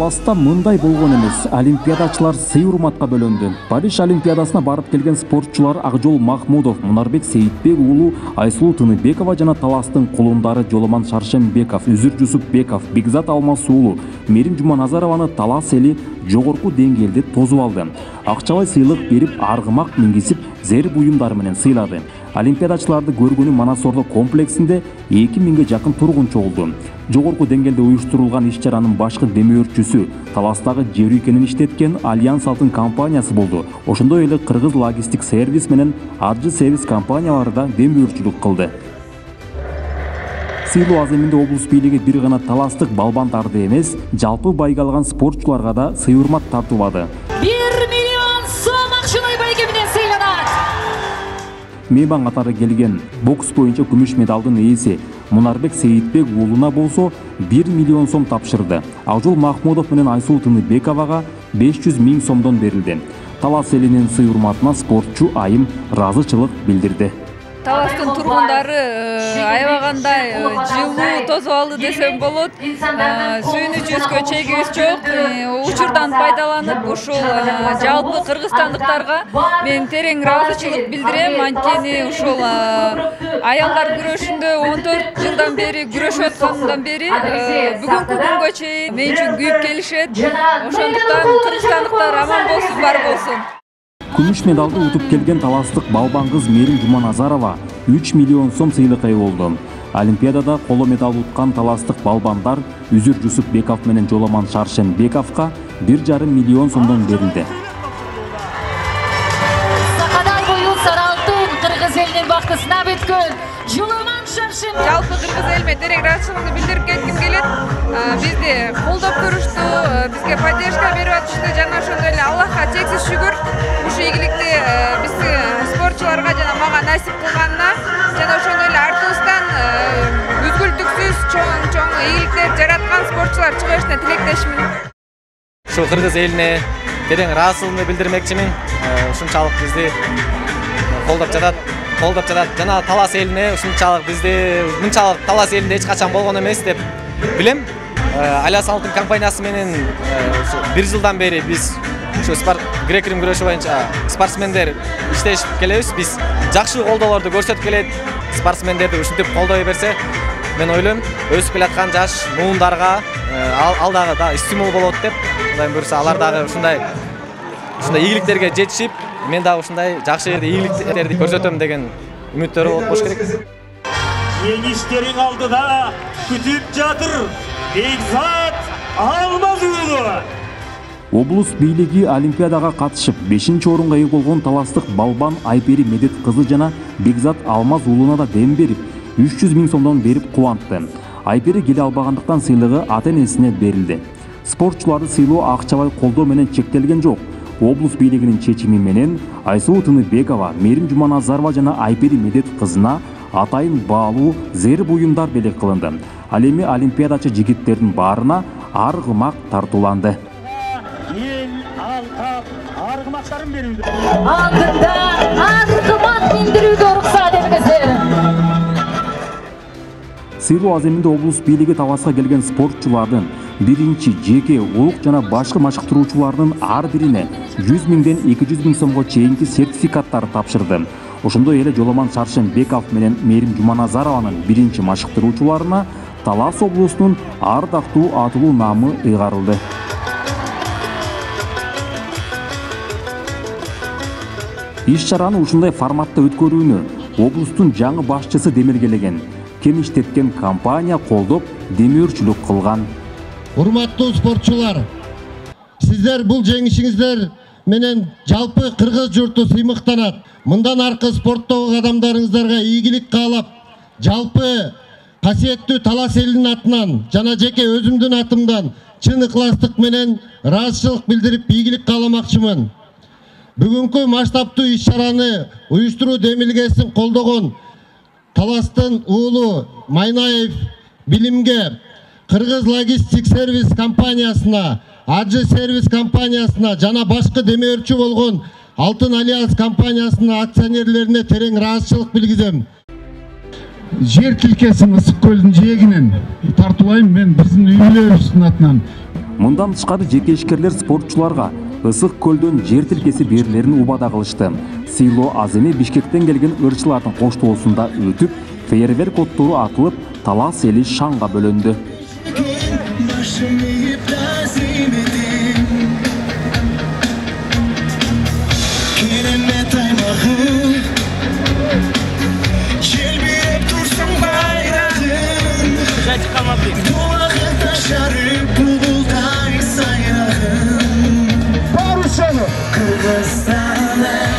Таласта мындай болгон эмес. Олимпиадачылар сый урматка бөлөндү. Париж Олимпиадасына барып келген спортчулар Акжол Махмудов, Мунарбек Сейитбек уулу Айсулуу Тыныбекова жана Таластын кулундары Жоломан Шаршенбеков, Үзүр Жусупбеков, Бекзат Алмаз уулу Мерим Жуманазарованы Талас эли жогорку деңгээлде тосуп алды. Акчалай сыйлык берип, аргымак мингизип, зер буюмдары менен сыйлады. Олимпиадачыларды көргөнү Манасорло комплексинде 2000ге жакын тургунчу болду. Жогорку деңгээлде уюштурулган иш-чаранын башкы демөөрчүсү Таластагы жер үйкенин иштеткен Альянс Алтын компаниясы болду. Ошондой эле Кыргыз логистик сервис менен Аджы сервис компаниялары да демөөрчүлүк кылды. Сыйлоо аземинде облус бийлиги бир гана таластык балбандарды эмес, жалпы байга алган спортчуларга да сый урмат тартуулады. 1 миллион сом акчалай байге менен сыйланат. Мейман катары келген бокс боюнча күмүш медалдын ээси Мунарбек Сейитбек уулуна болсо 1 миллион сом тапшырды. Акжол Махмудов менен Айсулуу Тыныбековага 500 000 сомдон берилди. Талас элинин сый урматына спортчу айым ыраазычылык билдирди. Таластын тургундары аябагандай жылуу тосуп алды десем болот. Сүйүнүчүбүзгө чегибиз жок. Учурдан пайдаланып ушул жалпы кыргызстандыктарга мен терең ыраазычылык билдирем. Анткени ушул аялдар күрөшүндө 14 жылдан бери күрөшүп аткандан бери бүгүнкү күнгө чейин мен үчүн күйүп келишет. Ошондуктан кыргызстандыктар аман болсун, бар болсун. Күмүш медалды утуп келген таластык балбан кыз Мерим Жуманазарова 3 миллион сом сыйлыкка ээ болду. Олимпиадада коло медаль уткан таластык балбандар Үзүр Жусупбеков менен Жоломан Шаршенбековго 1,5 миллион сомдон берилди. Сакадай бою Саралтын Кыргыз элинин бактысына бүткөн Жоломан Шаршенбеков. Жалпы кыргыз элиме терең ыраазычылыгымды билдирип кетким келет. Бизди колдоп көрүштү, бизге поддержка берип атышты жана ошондой эле Аллахка чексиз шүгүр. Ушу ийгиликти биз спортчуларга жана мага насип кылганына жана ошондой эле артыбыздан үзгүлтүксүз чоң ийгиликтер жараткан спортчулар чыга беришине тилектешмин. Ушу кыргыз элине терең ыраазычылыгымды билдирмекчимин. Ушунчалык бизди колдоп жатат жана Талас элине ушунчалык бизди мынчалык Талас элинде эч качан болгон эмес деп билем. Альянс Алтын компаниясы менен 1 жылдан бери биз ушу грек-рим күрөшү боюнча спортсмендер иштешип келебиз. Биз жакшы колдоолорду көрсөтүп келет. Спортсмендерди ушинтип колдой берсе, мен ойлойм, өсүп келаткан жаш муундарга алдагы да стимул болот деп, Кудайым буйрса алар дагы ушундай ийгиликтерге жетишип, мен дагы ушундай жакшы жерде ийгиликтерди көрсөтөм деген үмүттөр болуш керек. Жеңиштериң алдыда күтүп жатыр Бекзат Алмаз уулу. Облус бийлиги Олимпиадага катышып 5-орунга ээ болгон таластык балбан Айпери Медет кызы жана Бекзат Алмаз уулуна да дем берип, 300 000 сомдон берип кубантты. Айпери келе албагандыктан сыйлыгы ата-энесине берилди. Спортчуларды сыйлоо акчалай колдоо менен чектелген жок. Облус бийлигинин чечими менен Айсулуу Тыныбекова, Мерим Жуманазарова жана Айпери Медет кызына атайын баалуу зер буюмдар белек кылынды. Ал эми олимпиадачы жигиттердин баарына аргымак тартууланды. Ел алкап аргымактарын берүүдө. Алдында аргымак миндирүүгө уруксат этиңиздер. Сыйлоо аземинде облус бийлиги Таласка келген спортчулардын биринчи, жеке, улук жана башкы машыктыруучулардын ар бирине 100 000ден 200 000 сомго чейинки сертификаттар тапшырды. Ошондой эле Жоломан Шаршенбеков менен Мерим Жуманазарованын биринчи машыктыруучуларына Талас облусунун ардактуу атылуу наамы ыйгарылды. Иш-чараны ушундай форматта өткөрүүнү облустун жаңы башчысы демелгелеген, кем иштеткен компания колдоп демөөрчүлүк кылган. Урматтуу спортчулар, сиздер бул жеңишиңиздер менен жалпы кыргыз журту сыймыктанат. Мындан аркы спорттогу адамдарыңыздарга ийгилик каалап, жалпы касиеттүү Талас элинин атынан жана жеке өзүмдүн атымдан чын ыкластык менен ыраазычылык билдирип ийгилик кааламакчымын. Бүгүнкү масштабтуу иш-чараны уюштуруу демилгесин колдогон Таластын уулу Майнаев билимге, Кыргыз логистик сервис компаниясына, Аджы сервис компаниясына жана башкы демөөрчү болгон Алтын Альянс компаниясынын акционерлерине терең ыраазычылык билгизем. Жер тилкесин Ысык көлдүн жээгинен тартуулайм мен биздин үй бүлөбүздүн атынан. Мындан тышкары жеке ишкерлер спортчуларга ысык көлдөн жер тилкеси берилерин убада кылышты. Сыйлоо аз эми Бишкектен келген ырчылардын коштоосунда өтүп, фейерверк оттору атылып, талас эли шаңга бөлөндү. Kırgızstan'a